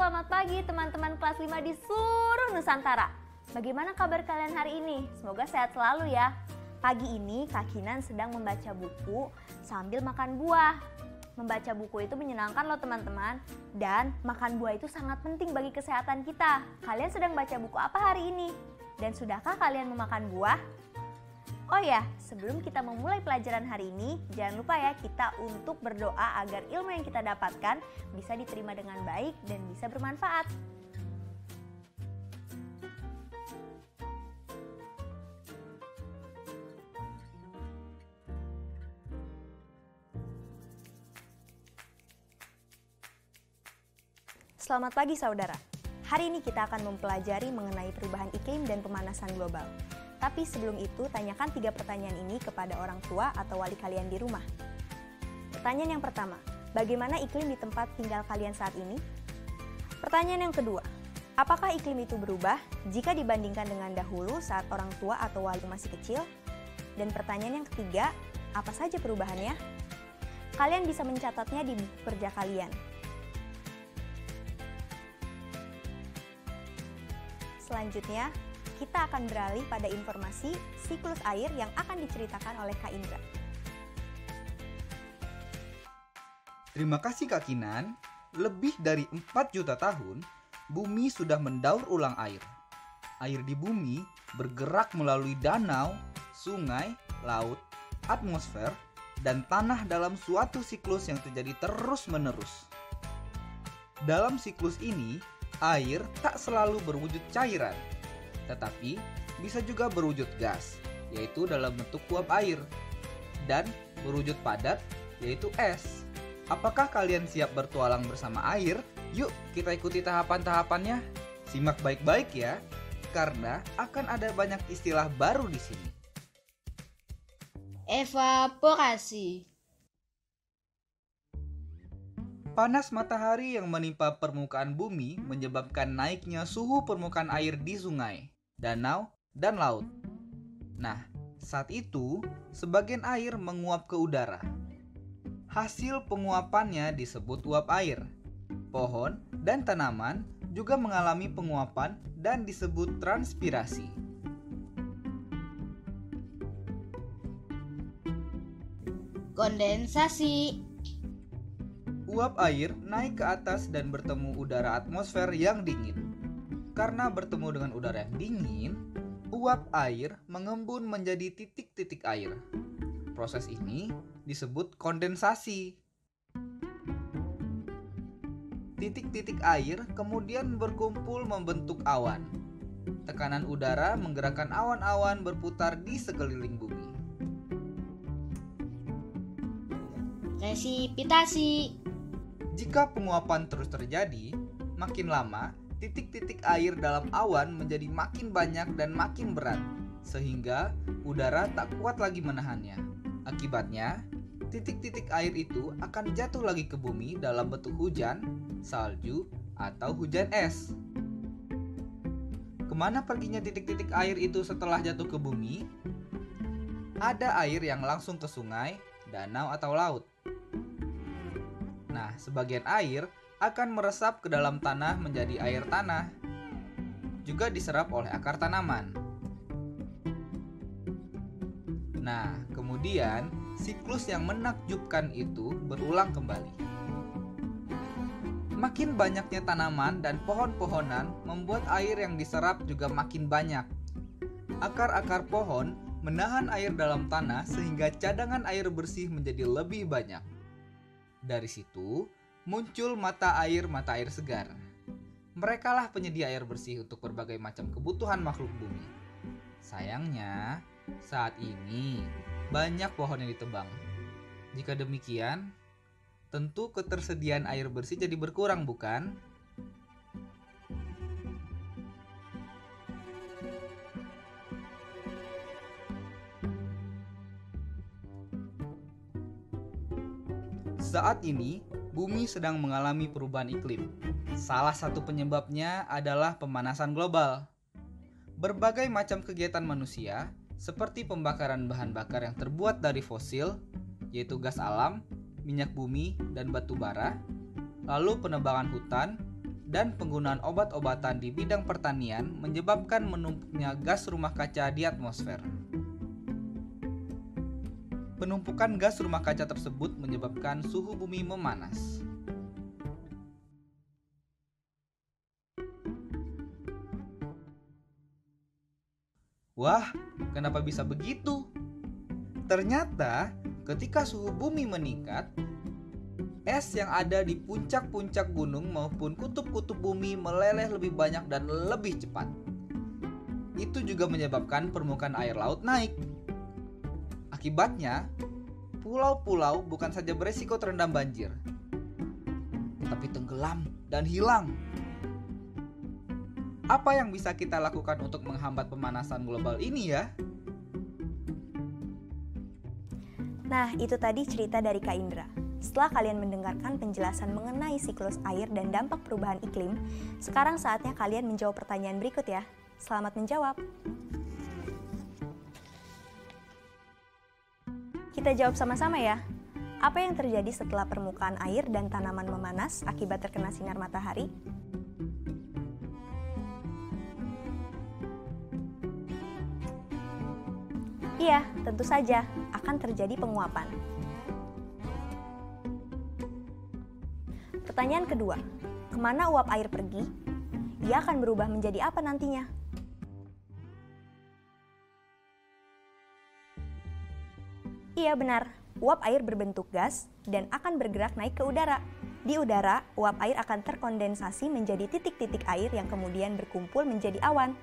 Selamat pagi teman-teman kelas 5 di seluruh Nusantara. Bagaimana kabar kalian hari ini? Semoga sehat selalu ya. Pagi ini Kak Kinan sedang membaca buku sambil makan buah. Membaca buku itu menyenangkan loh teman-teman. Dan makan buah itu sangat penting bagi kesehatan kita. Kalian sedang baca buku apa hari ini? Dan sudahkah kalian memakan buah? Oh ya, sebelum kita memulai pelajaran hari ini, jangan lupa ya kita untuk berdoa agar ilmu yang kita dapatkan bisa diterima dengan baik dan bisa bermanfaat. Selamat pagi saudara. Hari ini kita akan mempelajari mengenai perubahan iklim dan pemanasan global. Tapi sebelum itu, tanyakan 3 pertanyaan ini kepada orang tua atau wali kalian di rumah. Pertanyaan yang pertama, bagaimana iklim di tempat tinggal kalian saat ini? Pertanyaan yang kedua, apakah iklim itu berubah jika dibandingkan dengan dahulu saat orang tua atau wali masih kecil? Dan pertanyaan yang ketiga, apa saja perubahannya? Kalian bisa mencatatnya di buku kerja kalian. Selanjutnya, kita akan beralih pada informasi siklus air yang akan diceritakan oleh Kak Indra. Terima kasih Kak Kinan. Lebih dari 4 juta tahun, bumi sudah mendaur ulang air. Air di bumi bergerak melalui danau, sungai, laut, atmosfer, dan tanah dalam suatu siklus yang terjadi terus-menerus. Dalam siklus ini, air tak selalu berwujud cairan, tetapi bisa juga berwujud gas, yaitu dalam bentuk uap air, dan berwujud padat, yaitu es. Apakah kalian siap bertualang bersama air? Yuk kita ikuti tahapan-tahapannya. Simak baik-baik ya, karena akan ada banyak istilah baru di sini. Evaporasi. Panas matahari yang menimpa permukaan bumi menyebabkan naiknya suhu permukaan air di sungai, danau, dan laut. Nah, saat itu sebagian air menguap ke udara. Hasil penguapannya disebut uap air. Pohon dan tanaman juga mengalami penguapan dan disebut transpirasi. Kondensasi. Uap air naik ke atas dan bertemu udara atmosfer yang dingin. Karena bertemu dengan udara yang dingin, uap air mengembun menjadi titik-titik air. Proses ini disebut kondensasi. Titik-titik air kemudian berkumpul membentuk awan. Tekanan udara menggerakkan awan-awan berputar di sekeliling bumi. Presipitasi. Jika penguapan terus terjadi, makin lama titik-titik air dalam awan menjadi makin banyak dan makin berat, sehingga udara tak kuat lagi menahannya. Akibatnya, titik-titik air itu akan jatuh lagi ke bumi dalam bentuk hujan, salju, atau hujan es. Kemana perginya titik-titik air itu setelah jatuh ke bumi? Ada air yang langsung ke sungai, danau atau laut. Nah, sebagian air akan meresap ke dalam tanah menjadi air tanah, juga diserap oleh akar tanaman. Nah, kemudian siklus yang menakjubkan itu berulang kembali. Makin banyaknya tanaman dan pohon-pohonan membuat air yang diserap juga makin banyak. Akar-akar pohon menahan air dalam tanah sehingga cadangan air bersih menjadi lebih banyak. Dari situ muncul mata air segar. Merekalah penyedia air bersih untuk berbagai macam kebutuhan makhluk bumi. Sayangnya, saat ini banyak pohon yang ditebang. Jika demikian, tentu ketersediaan air bersih jadi berkurang, bukan? Saat ini, bumi sedang mengalami perubahan iklim. Salah satu penyebabnya adalah pemanasan global. Berbagai macam kegiatan manusia, seperti pembakaran bahan bakar yang terbuat dari fosil, yaitu gas alam, minyak bumi, dan batu bara, lalu penebangan hutan, dan penggunaan obat-obatan di bidang pertanian menyebabkan menumpuknya gas rumah kaca di atmosfer. Penumpukan gas rumah kaca tersebut menyebabkan suhu bumi memanas. Wah, kenapa bisa begitu? Ternyata, ketika suhu bumi meningkat, es yang ada di puncak-puncak gunung maupun kutub-kutub bumi meleleh lebih banyak dan lebih cepat. Itu juga menyebabkan permukaan air laut naik. Akibatnya, pulau-pulau bukan saja beresiko terendam banjir, tetapi tenggelam dan hilang. Apa yang bisa kita lakukan untuk menghambat pemanasan global ini ya? Nah, itu tadi cerita dari Kak Indra. Setelah kalian mendengarkan penjelasan mengenai siklus air dan dampak perubahan iklim, sekarang saatnya kalian menjawab pertanyaan berikut ya. Selamat menjawab. Kita jawab sama-sama ya. Apa yang terjadi setelah permukaan air dan tanaman memanas akibat terkena sinar matahari? Iya, tentu saja akan terjadi penguapan. Pertanyaan kedua, kemana uap air pergi? Ia akan berubah menjadi apa nantinya? Iya benar, uap air berbentuk gas dan akan bergerak naik ke udara. Di udara, uap air akan terkondensasi menjadi titik-titik air yang kemudian berkumpul menjadi awan.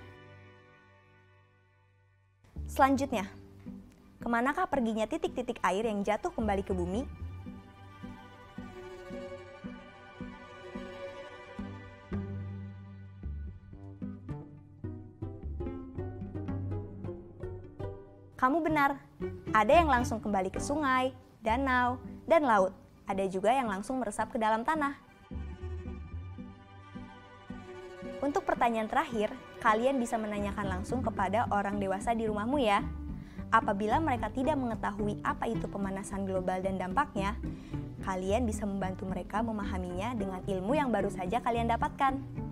Selanjutnya, kemanakah perginya titik-titik air yang jatuh kembali ke bumi? Kamu benar, ada yang langsung kembali ke sungai, danau, dan laut. Ada juga yang langsung meresap ke dalam tanah. Untuk pertanyaan terakhir, kalian bisa menanyakan langsung kepada orang dewasa di rumahmu ya. Apabila mereka tidak mengetahui apa itu pemanasan global dan dampaknya, kalian bisa membantu mereka memahaminya dengan ilmu yang baru saja kalian dapatkan.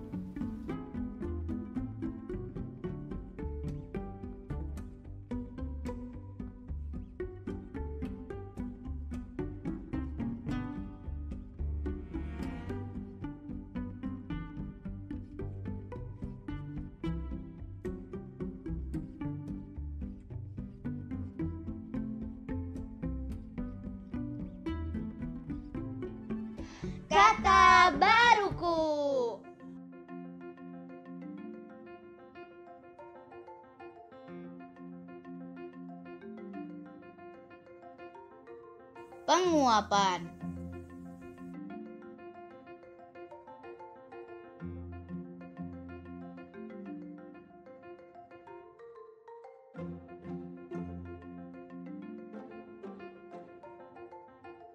Kata baruku. Penguapan.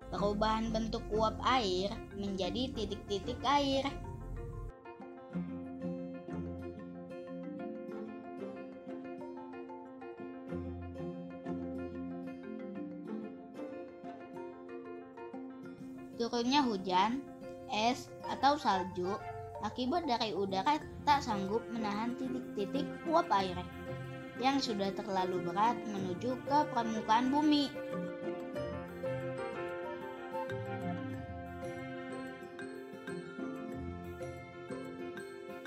Perubahan bentuk uap air menjadi titik-titik air. turunnya hujan, es, atau salju akibat dari udara tak sanggup menahan titik-titik uap air yang sudah terlalu berat menuju ke permukaan bumi.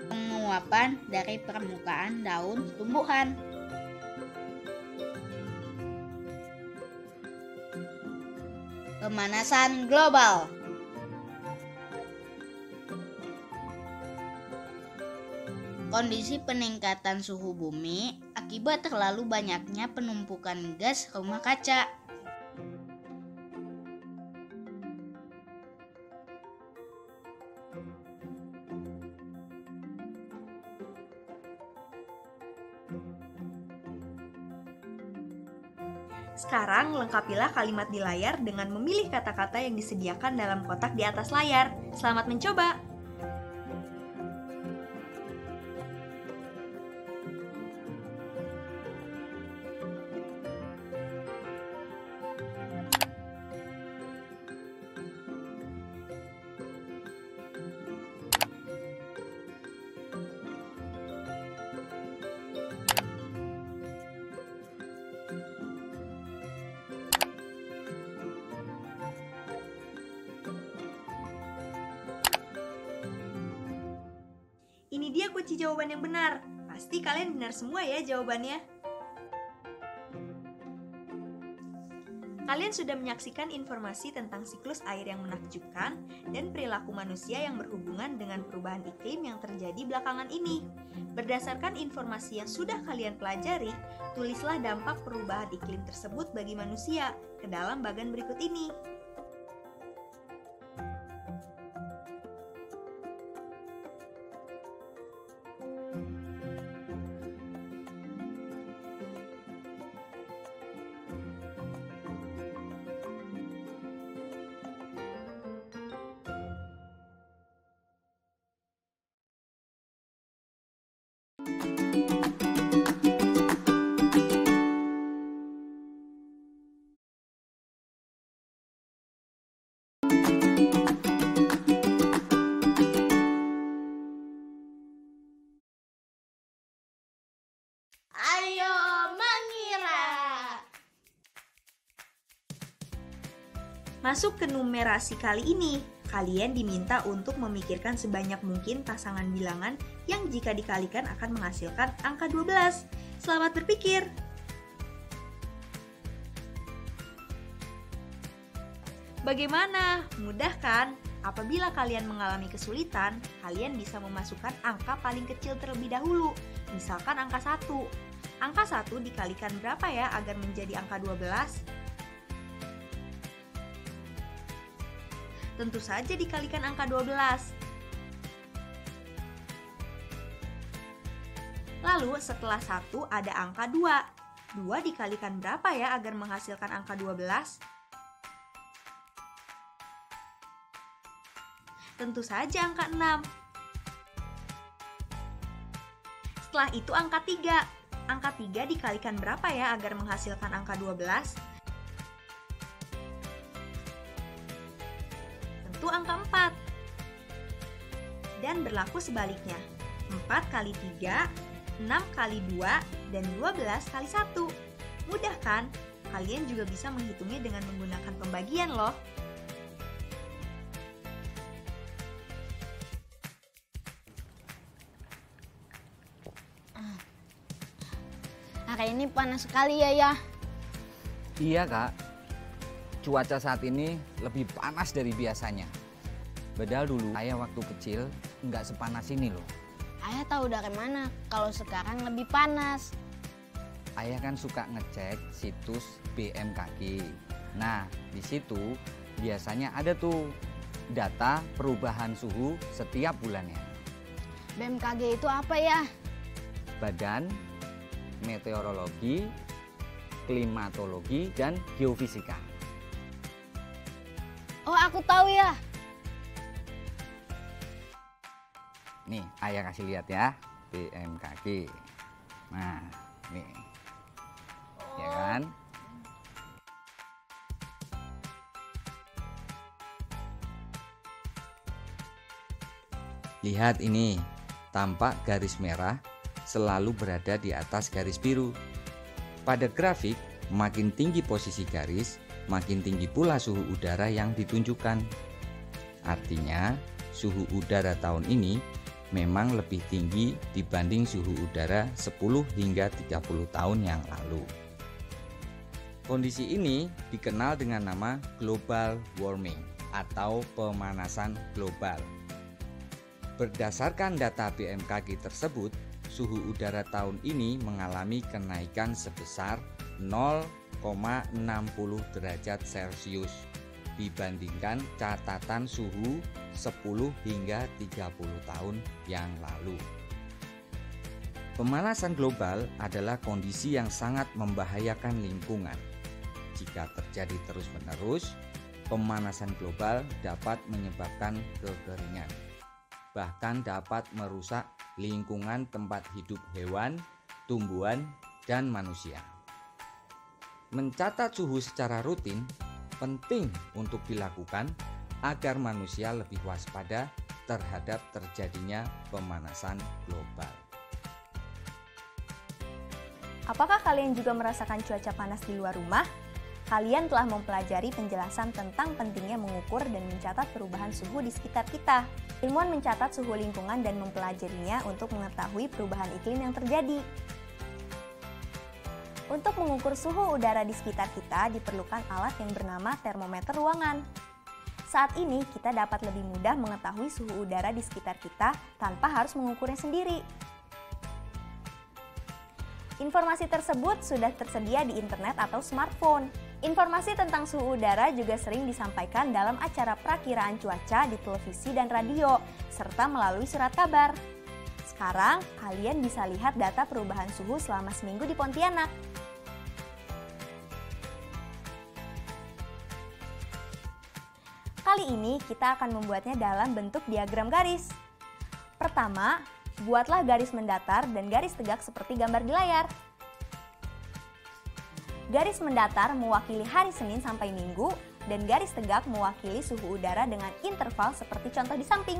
Penguapan dari permukaan daun tumbuhan. Pemanasan global. Kondisi peningkatan suhu bumi akibat terlalu banyaknya penumpukan gas rumah kaca. Sekarang lengkapilah kalimat di layar dengan memilih kata-kata yang disediakan dalam kotak di atas layar. Selamat mencoba! Ini dia kunci jawaban yang benar. Pasti kalian benar semua ya jawabannya. Kalian sudah menyaksikan informasi tentang siklus air yang menakjubkan dan perilaku manusia yang berhubungan dengan perubahan iklim yang terjadi belakangan ini. Berdasarkan informasi yang sudah kalian pelajari, tulislah dampak perubahan iklim tersebut bagi manusia ke dalam bagan berikut ini. Ayo mengira. Masuk ke numerasi kali ini, kalian diminta untuk memikirkan sebanyak mungkin pasangan bilangan yang jika dikalikan akan menghasilkan angka 12. Selamat berpikir! Bagaimana? Mudah kan? Apabila kalian mengalami kesulitan, kalian bisa memasukkan angka paling kecil terlebih dahulu. Misalkan angka 1. Angka 1 dikalikan berapa ya agar menjadi angka 12? Tentu saja dikalikan angka 12. Lalu setelah 1 ada angka 2. 2 dikalikan berapa ya agar menghasilkan angka 12? Tentu saja angka 6. Setelah itu angka 3. Angka 3 dikalikan berapa ya agar menghasilkan angka 12? Tentu angka 4. Dan berlaku sebaliknya. 4 kali 3, 6 kali 2, dan 12 kali 1. Mudah kan? Kalian juga bisa menghitungnya dengan menggunakan pembagian loh. Hari ini panas sekali ya. Iya kak, cuaca saat ini lebih panas dari biasanya. Padahal dulu ayah waktu kecil nggak sepanas ini loh. Ayah tahu dari mana kalau sekarang lebih panas? Ayah kan suka ngecek situs BMKG. Nah, di situ biasanya ada tuh data perubahan suhu setiap bulannya. BMKG itu apa ya? Badan Meteorologi, Klimatologi, dan Geofisika. Oh, aku tahu ya. Nih, ayah kasih lihat ya, BMKG. Nah, nih. Ya kan? Lihat ini, tampak garis merah selalu berada di atas garis biru. Pada grafik, makin tinggi posisi garis, makin tinggi pula suhu udara yang ditunjukkan. Artinya, suhu udara tahun ini memang lebih tinggi dibanding suhu udara 10 hingga 30 tahun yang lalu. Kondisi ini dikenal dengan nama global warming atau pemanasan global. Berdasarkan data BMKG tersebut, suhu udara tahun ini mengalami kenaikan sebesar 0,60 derajat Celcius dibandingkan catatan suhu 10 hingga 30 tahun yang lalu. Pemanasan global adalah kondisi yang sangat membahayakan lingkungan. Jika terjadi terus-menerus, pemanasan global dapat menyebabkan kekeringan, bahkan dapat merusak lingkungan tempat hidup hewan, tumbuhan, dan manusia. Mencatat suhu secara rutin penting untuk dilakukan agar manusia lebih waspada terhadap terjadinya pemanasan global. Apakah kalian juga merasakan cuaca panas di luar rumah? Kalian telah mempelajari penjelasan tentang pentingnya mengukur dan mencatat perubahan suhu di sekitar kita. Ilmuwan mencatat suhu lingkungan dan mempelajarinya untuk mengetahui perubahan iklim yang terjadi. Untuk mengukur suhu udara di sekitar kita diperlukan alat yang bernama termometer ruangan. Saat ini kita dapat lebih mudah mengetahui suhu udara di sekitar kita tanpa harus mengukurnya sendiri. Informasi tersebut sudah tersedia di internet atau smartphone. Informasi tentang suhu udara juga sering disampaikan dalam acara perakiraan cuaca di televisi dan radio, serta melalui surat kabar. Sekarang, kalian bisa lihat data perubahan suhu selama seminggu di Pontianak. Kali ini kita akan membuatnya dalam bentuk diagram garis. Pertama, buatlah garis mendatar dan garis tegak seperti gambar di layar. Garis mendatar mewakili hari Senin sampai Minggu dan garis tegak mewakili suhu udara dengan interval seperti contoh di samping.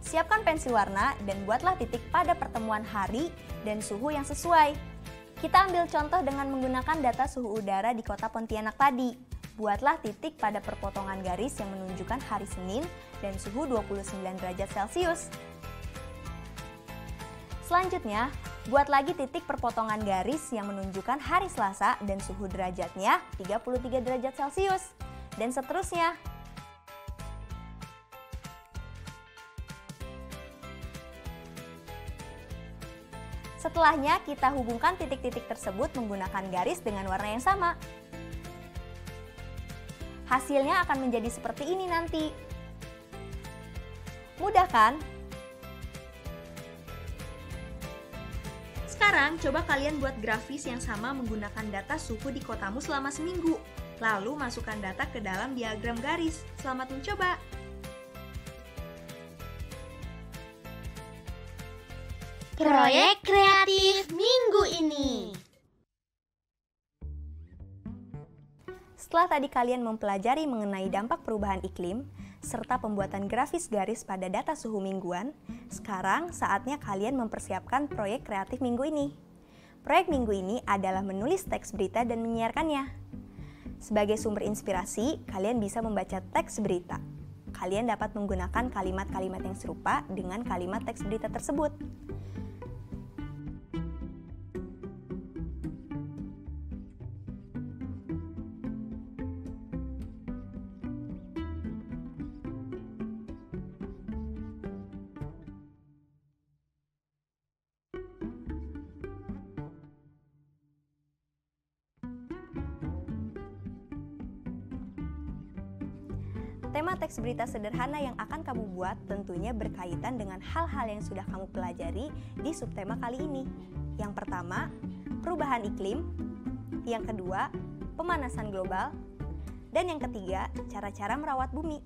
Siapkan pensil warna dan buatlah titik pada pertemuan hari dan suhu yang sesuai. Kita ambil contoh dengan menggunakan data suhu udara di kota Pontianak tadi. Buatlah titik pada perpotongan garis yang menunjukkan hari Senin dan suhu 29 derajat Celcius. Selanjutnya, buat lagi titik perpotongan garis yang menunjukkan hari Selasa dan suhu derajatnya 33 derajat Celcius. Dan seterusnya. Setelahnya, kita hubungkan titik-titik tersebut menggunakan garis dengan warna yang sama. Hasilnya akan menjadi seperti ini nanti. Mudah kan? Sekarang, coba kalian buat grafis yang sama menggunakan data suhu di kotamu selama seminggu. Lalu, masukkan data ke dalam diagram garis. Selamat mencoba! Proyek kreatif minggu ini. Setelah tadi kalian mempelajari mengenai dampak perubahan iklim, serta pembuatan grafis garis pada data suhu mingguan, sekarang saatnya kalian mempersiapkan proyek kreatif minggu ini. Proyek minggu ini adalah menulis teks berita dan menyiarkannya. Sebagai sumber inspirasi, kalian bisa membaca teks berita. Kalian dapat menggunakan kalimat-kalimat yang serupa dengan kalimat teks berita tersebut. Tema teks berita sederhana yang akan kamu buat tentunya berkaitan dengan hal-hal yang sudah kamu pelajari di subtema kali ini. Yang pertama, perubahan iklim. Yang kedua, pemanasan global. Dan yang ketiga, cara-cara merawat bumi.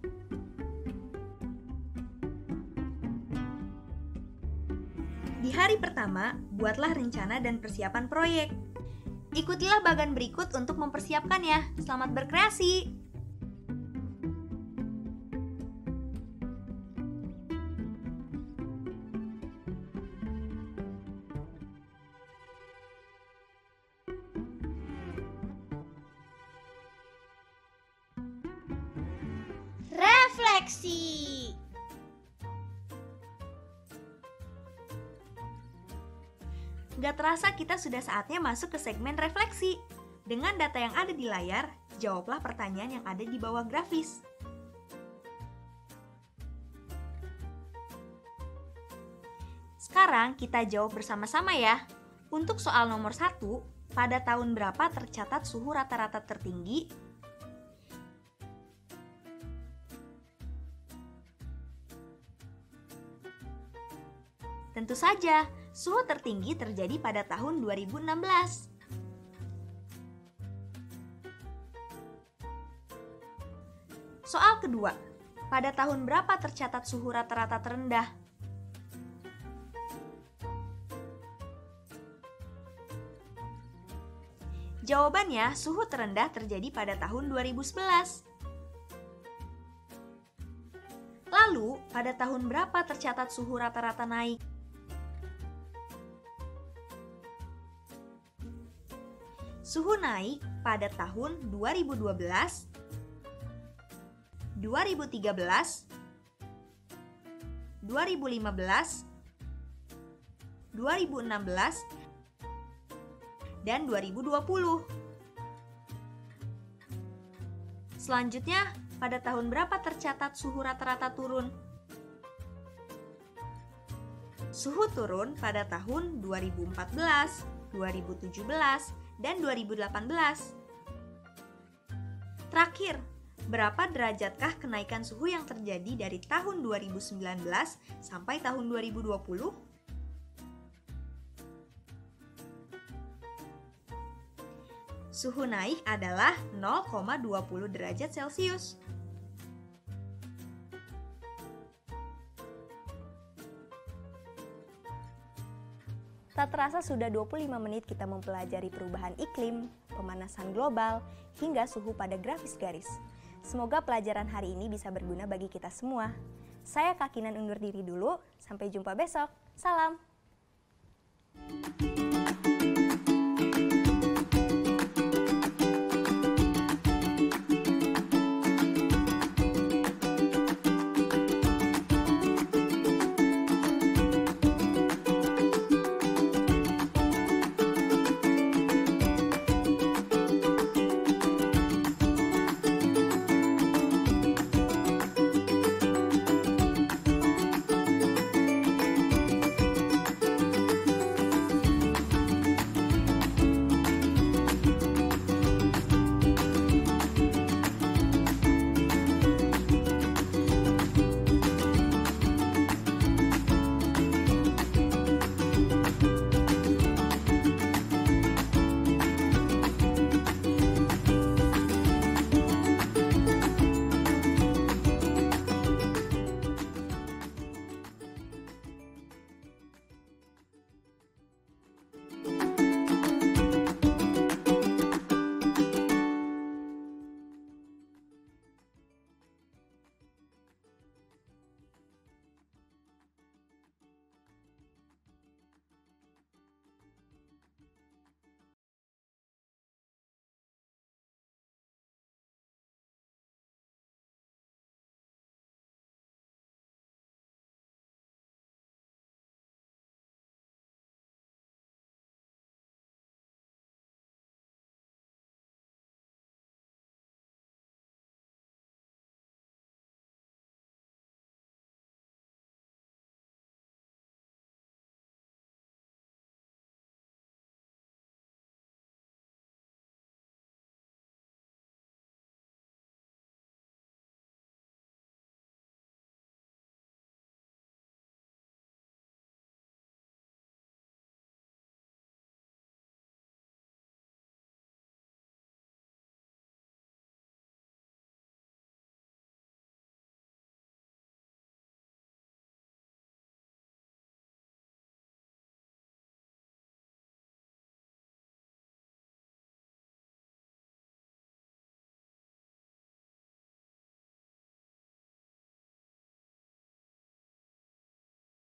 Di hari pertama, buatlah rencana dan persiapan proyek. Ikutilah bagan berikut untuk mempersiapkannya. Selamat berkreasi! refleksi. Gak terasa kita sudah saatnya masuk ke segmen refleksi. Dengan data yang ada di layar, jawablah pertanyaan yang ada di bawah grafis. Sekarang kita jawab bersama-sama ya. Untuk soal nomor 1, pada tahun berapa tercatat suhu rata-rata tertinggi? Tentu saja, suhu tertinggi terjadi pada tahun 2016. Soal kedua, pada tahun berapa tercatat suhu rata-rata terendah? Jawabannya, suhu terendah terjadi pada tahun 2011. Lalu, pada tahun berapa tercatat suhu rata-rata naik? Suhu naik pada tahun 2012, 2013, 2015, 2016, dan 2020. Selanjutnya, pada tahun berapa tercatat suhu rata-rata turun? Suhu turun pada tahun 2014, 2017, dan 2018. Terakhir, berapa derajatkah kenaikan suhu yang terjadi dari tahun 2019 sampai tahun 2020? Suhu naik adalah 0,20 derajat Celcius. Tak terasa sudah 25 menit kita mempelajari perubahan iklim, pemanasan global, hingga suhu pada grafis garis. Semoga pelajaran hari ini bisa berguna bagi kita semua. Saya Kak Kinan undur diri dulu, sampai jumpa besok. Salam!